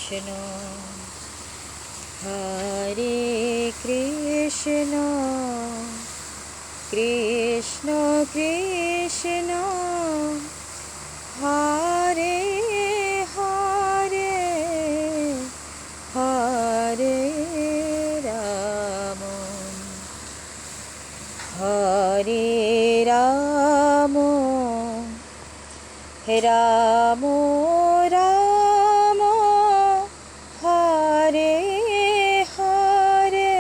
Krishna Hare Krishna Krishna Krishna Hare Hare Hare Ram Hare Ram Ram Ram Hare Hare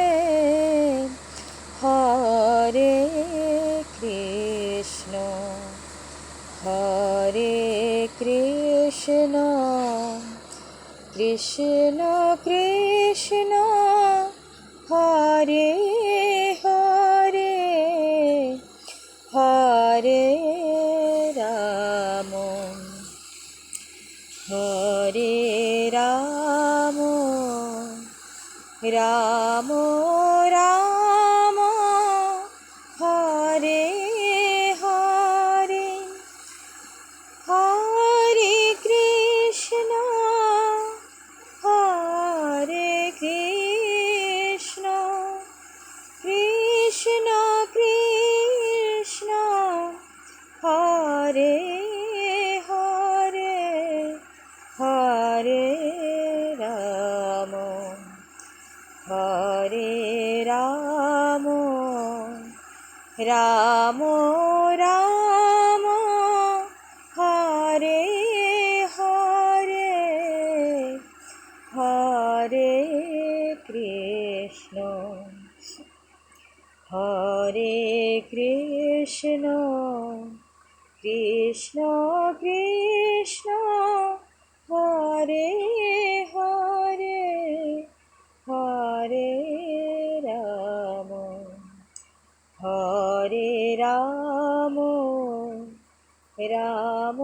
Hare Krishna Hare Krishna Krishna Krishna Hare Hare Hare Ram Hare Ram Ram Ram Hare Hare Hare Krishna Hare Krishna Krishna Krishna Hare Hare Hare Ram Hare Ram Ram Ram Hare Hare Hare Krishna Hare Krishna Krishna Krishna Hare Hare Hare Ram Hare Ram Ram